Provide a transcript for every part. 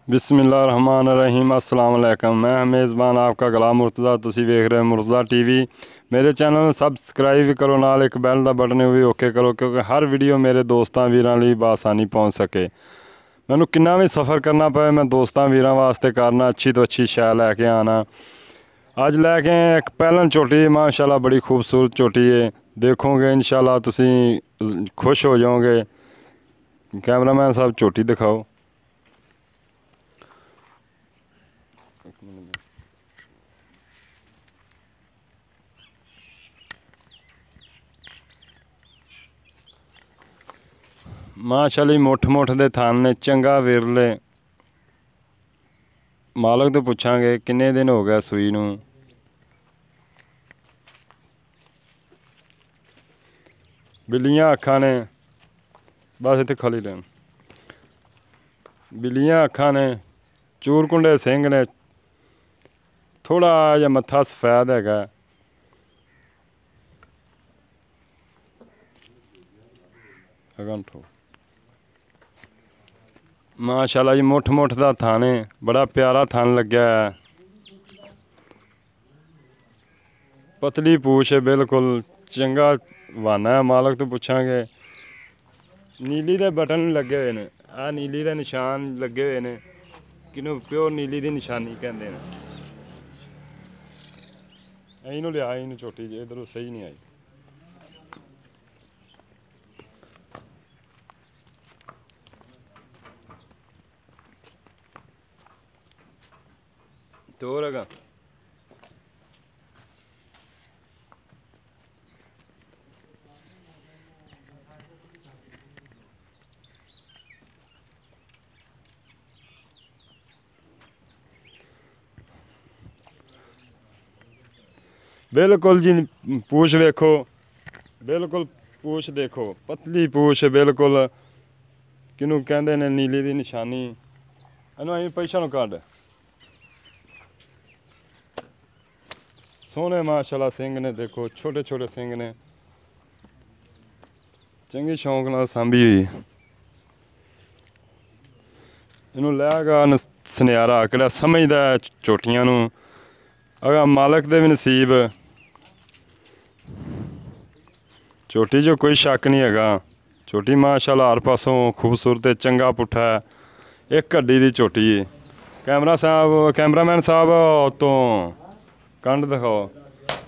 बिस्मिल्लाहिर्रहमानिर्रहीम अस्सलाम वालेकुम। मैं मेज़बान आपका गुलाम मुर्तज़ा। तुसी वेख रहे हो मुर्तज़ा टीवी। मेरे चैनल में सबसक्राइब करो, नाल एक बैल का बटन भी ओके करो, क्योंकि हर वीडियो मेरे दोस्तों वीरां लई बआसानी पहुँच सके। मैनू किन्ना भी सफ़र करना पे, मैं दोस्तों वीरां वास्ते करना, अच्छी तो अच्छी शै लैके आना। अज लैके आए एक पैलन झोटी, माशाल्लाह बड़ी खूबसूरत झोटी है। देखोगे इंशाल्लाह तुसी खुश हो जाओगे। कैमरामैन साहब झोटी दिखाओ। माशाल्लाह मुठ मुठ दे थान ने, चंगा विरले। मालक तो पुछांगे किन्ने दिन हो गए सूई नूं। बिल्लियां अखां ने, बस इत्थे खाली लैन। बिल्लियां अखां ने, चूरकुंडे सिंग ने, थोड़ा जिहा मत्था सफैद हैगा। माशाल्लाह जी मुठ मुठ दा थान है, बड़ा प्यारा थान लग्या है। पतली पूछ है बिल्कुल, चंगा वाना है। मालक तो पुछांगे। नीली दे बटन लगे हुए ने, आ नीली दे निशान लगे हुए ने, किनू प्योर नीली दी निशानी कहते हैं। इनू लिया, इनू छोटी जी इधरों सही नहीं आई। तो रगा बिल्कुल जी, पूछ वेखो, बिल्कुल पूछ देखो, पतली पूछ बिल्कुल, किनू कहते ने नीली दी निशानी। इनू पैसा नू कढ़। सोहने माशाल्लाह सिंह ने, देखो छोटे छोटे सिंह ने, चंगी शौक नाल सांभी हुई। इनू लैगा सुनियारा किहड़ा समझदा है झोटियां नू। अगर मालक दे भी नसीब, झोटी जो कोई शक नहीं हैगा। झोटी माशाल्लाह हर पासों खूबसूरत है, चंगा पुट्ठा है। एक हड्डी दी झोटी है। कैमरामैन साहब तो कंड दिखाओ।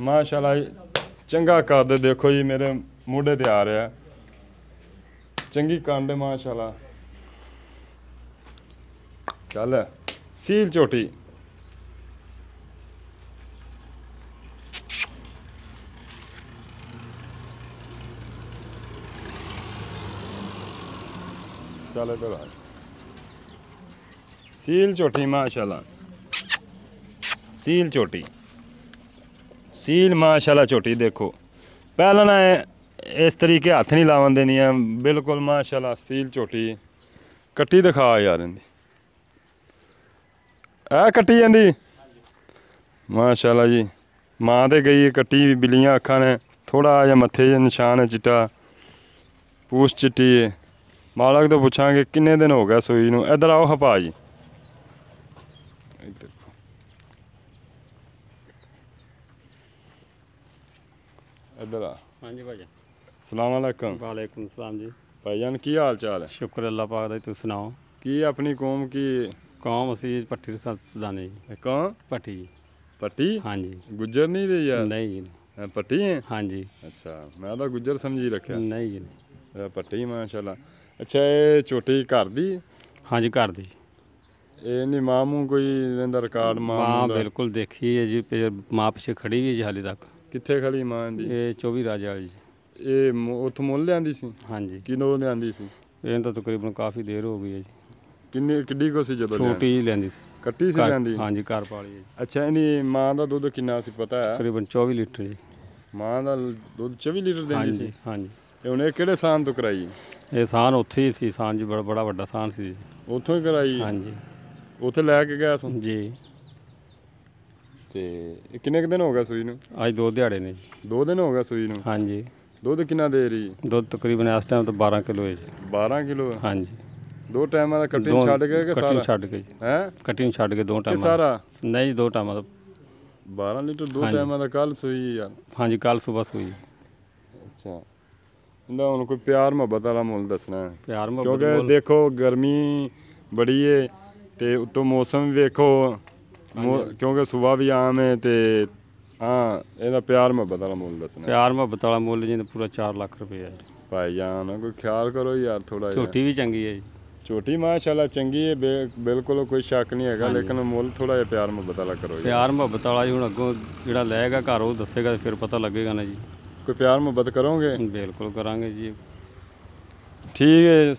माशाल्लाह चंगा कद, देखो जी मेरे मूडे ते आ रहा है। चंगी कंड माशाल्लाह। चल सील झोटी। चल इधर आ। सील झोटी माशाल्लाह, सील झोटी, सील माशाल्लाह झोटी। देखो पहला ना इस तरीके हाथ नहीं लावन देनी है, बिल्कुल माशाल्लाह सील झोटी। कट्टी दिखा यार इनकी, ऐ कट्टी जाती माशाल्लाह जी। मां ते गई कट्टी। बिल्लियां अखां ने, थोड़ा जिहा मत्थे च निशान है चिट्टा, पूछ चिट्टी है। मालक तो पुछांगे किन्ने दिन हो गए सूई नूं। इधर आओ हपा जी, इधर आ। हाँ जी भाई। अस्सलाम वालेकुम। वालेकुम सलाम जी। भाईजान की हाल चाल है? शुक्र अल्लाह पाक दा, तुसीं सुनाओ। की अपनी कौम की? कौम असी भट्टी सदाने जी। कौन? भट्टी जी। पट्टी? हाँ जी। गुज्जर नहीं थे यार? नहीं जी। पट्टी है? हाँ जी। अच्छा, मैं तो गुज्जर समझी रखा। नहीं जी। पट्टी माशाल्लाह। अच्छा, ये झोटी घर दी? हाँ जी घर दी। नहीं मां मूं कोई इहदा रिकॉर्ड? मां बिल्कुल देखी है जी, मां पिछे खड़ी हुई है जी हाले तक। कित्थे खड़ी मां दी? ये 24 राजे वाली जी। ये उत्थों मुੱਲ लिआंदी सी? हाँ जी। किਦੋਂ ਲਿਆਂਦੀ ਸੀ? ਇਹ ਤਾਂ ਤਕਰੀਬਨ ਕਾਫੀ ਦੇਰ ਹੋ ਗਈ ਹੈ ਜੀ। ਕਿੱਡੀ ਕੋ ਸੀ ਜਦੋਂ ਛੋਟੀ ਹੀ ਲਿਆਂਦੀ ਸੀ। ਕੱਟੀ ਸੀ ਲਿਆਂਦੀ? हाँ जी घर पाली है जी। ਅੱਛਾ, ਇਹਦੀ ਮਾਂ ਦਾ ਦੁੱਧ ਕਿੰਨਾ ਸੀ ਪਤਾ ਹੈ? तकरीबन 24 लीटर जी। ਮਾਂ ਦਾ ਦੁੱਧ 24 ਲੀਟਰ हाँ ਦਿੰਦੀ ਸੀ? जी। हाँ जी। ਤੇ ਹੁਣ ਇਹ ਕਿਹੜੇ ਸਾਨ ਤੋਂ ਕਰਾਈ? ਇਹ ਸਾਨ ਉੱਥੇ ਹੀ ਸੀ, ਸਾਨ ਜੀ ਬੜਾ ਵੱਡਾ ਸਾਨ ਸੀ ਜੀ। ਉੱਥੋਂ ਹੀ ਕਰਾਈ? हाँ जी। ਉੱਥੇ ਲੈ ਕੇ ਗਿਆ ਸੋ? जी। ਤੇ ਕਿੰਨੇ ਕੁ ਦਿਨ ਹੋ ਗਏ ਸੂਈ ਨੂੰ? ਅੱਜ 2 ਦਿਹਾੜੇ ਨੇ ਜੀ। 2 ਦਿਨ ਹੋ ਗਏ ਸੂਈ ਨੂੰ? हाँ जी। ਦੁੱਧ ਕਿੰਨਾ ਦੇ ਰਹੀ? ਦੁੱਧ ਤਕਰੀਬਨ ਇਸ ਟਾਈਮ ਤਾਂ 12 ਕਿਲੋ ਹੈ ਜੀ। 12 ਕਿਲੋ? ਹਾਂਜੀ। 2 ਟਾਈਮਾਂ ਦਾ ਕਟਿੰਗ ਛੱਡ ਕੇ ਕਿ ਕਟਿੰਗ ਸਾਰਾ ਛੱਡ ਕੇ ਜੀ, ਹੈ ਕਟਿੰਗ ਛੱਡ ਕੇ 2 ਕਿ ਟਾਈਮਾਂ ਸਾਰਾ ਨਹੀਂ ਜੀ 2 ਟਾਈਮਾਂ ਦਾ 12 ਲੀਟਰ 2 ਹਾਂਜੀ। ਟਾਈਮਾਂ ਦਾ ਕੱਲ ਸੂਈ ਯਾਰ। ਹਾਂਜੀ ਕੱਲ ਸਵੇਰ ਸੂਈ। ਅੱਛਾ ਇਹਦਾ ਹੁਣ ਕੋਈ ਪਿਆਰ ਮੁਹੱਬਤ ਵਾਲਾ ਮੁੱਲ ਦੱਸਣਾ ਹੈ ਪਿਆਰ ਮੁਹੱਬਤ ਕਿਉਂਕਿ ਮੁੱਲ ਦੇਖੋ ਗਰਮੀ ਬੜੀ ਏ ਤੇ ਉੱਤੋਂ ਮੌਸਮ ਵੀ ਵੇਖੋ ਕਿਉਂਕਿ ਸੁਬਾ ਵੀ ਆਮ ਹੈ ਤੇ ਹਾਂ ਇਹਦਾ ਪਿਆਰ ਮੁਹੱਬਤ ਵਾਲਾ ਮੁੱਲ ਦੱਸਣਾ ਹੈ। ਪਿਆਰ ਮੁਹੱਬਤ ਵਾਲਾ ਮੁੱਲ ਜੀ ਪੂਰਾ 4 ਲੱਖ ਰੁਪਏ ਹੈ ਜੀ। ਭਾਈ ਜਾਨ ਕੋਈ ਖਿਆਲ ਕਰੋ ਯਾਰ ਥੋੜਾ ਜਿਹਾ। ਝੋਟੀ ਵੀ ਚੰਗੀ ਹੈ ਜੀ। ਛੋਟੀ ਮਾਸ਼ਾਅੱਲਾ ਚੰਗੀ ਹੈ ਬਿਲਕੁਲ ਕੋਈ ਸ਼ੱਕ ਨਹੀਂ ਹੈਗਾ ਹਾਂਜੀ। ਲੇਕਿਨ ਮੁੱਲ ਥੋੜਾ ਜਿਹਾ ਪਿਆਰ ਮੁਹੱਬਤ ਵਾਲਾ ਕਰੋ ਯਾਰ। ਪਿਆਰ ਮੁਹੱਬਤ ਵਾਲਾ ਜੀ ਹੁਣ ਅੱਗੋਂ ਜਿਹੜਾ ਲਏਗਾ ਘਰ ਉਹ ਦੱਸੇਗਾ ਤੇ ਫਿਰ ਪਤਾ ਲੱਗੇਗਾ ਨਾ ਜੀ। ਕੋਈ ਪਿਆਰ ਮੁਹੱਬਤ ਕਰੋਗੇ? ਬਿਲਕੁਲ ਕਰਾਂਗੇ ਜੀ। ਠੀਕ ਹੈ।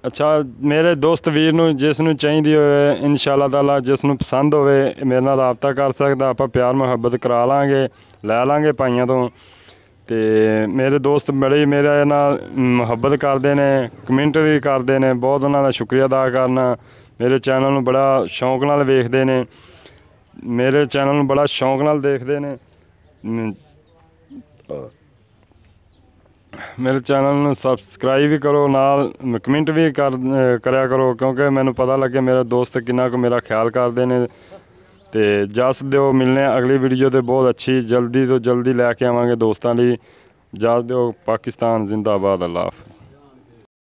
ਅੱਛਾ ਮੇਰੇ ਦੋਸਤ ਵੀਰ ਨੂੰ ਜਿਸ ਨੂੰ ਚਾਹੀਦੀ ਹੋਵੇ ਇਨਸ਼ਾਅੱਲਾ ਤਾਲਾ ਜਿਸ ਨੂੰ ਪਸੰਦ ਹੋਵੇ ਮੇਰੇ ਨਾਲ ਰਾਬਤਾ ਕਰ ਸਕਦਾ, ਆਪਾਂ ਪਿਆਰ ਮੁਹੱਬਤ ਕਰਾ ਲਾਂਗੇ, ਲੈ ਲਾਂਗੇ ਭਾਈਆਂ ਤੋਂ। ਤੇ ਮੇਰੇ ਦੋਸਤ ਬੜੇ ਮੇਰੇ ਨਾਲ ਮੁਹੱਬਤ ਕਰਦੇ ਨੇ, ਕਮੈਂਟ ਵੀ ਕਰਦੇ ਨੇ, ਬਹੁਤ ਉਹਨਾਂ ਦਾ ਸ਼ੁਕਰੀਆ ਅਦਾ ਕਰਨਾ। ਮੇਰੇ ਚੈਨਲ ਨੂੰ ਬੜਾ ਸ਼ੌਂਕ ਨਾਲ ਵੇਖਦੇ ਨੇ, ਮੇਰੇ ਚੈਨਲ ਨੂੰ ਬੜਾ ਸ਼ੌਂਕ ਨਾਲ ਦੇਖਦੇ ਨੇ। ਮੇਰੇ ਚੈਨਲ ਨੂੰ ਸਬਸਕ੍ਰਾਈਬ ਵੀ ਕਰੋ, ਨਾਲ ਕਮੈਂਟ ਵੀ ਕਰਿਆ ਕਰੋ ਕਿਉਂਕਿ ਮੈਨੂੰ ਪਤਾ ਲੱਗੇ ਮੇਰੇ ਦੋਸਤ ਕਿੰਨਾ ਕੁ ਮੇਰਾ ਖਿਆਲ ਕਰਦੇ ਨੇ। ਤੇ ਜਸ ਦਿਓ, ਮਿਲਨੇ ਅਗਲੀ ਵੀਡੀਓ ਤੇ ਬਹੁਤ ਅੱਛੀ ਜਲਦੀ ਤੋਂ ਜਲਦੀ ਲੈ ਕੇ ਆਵਾਂਗੇ ਦੋਸਤਾਂ ਲਈ। ਜਸ ਦਿਓ। ਪਾਕਿਸਤਾਨ ਜ਼ਿੰਦਾਬਾਦ। ਅੱਲਾ ਹਾਫਿਜ਼।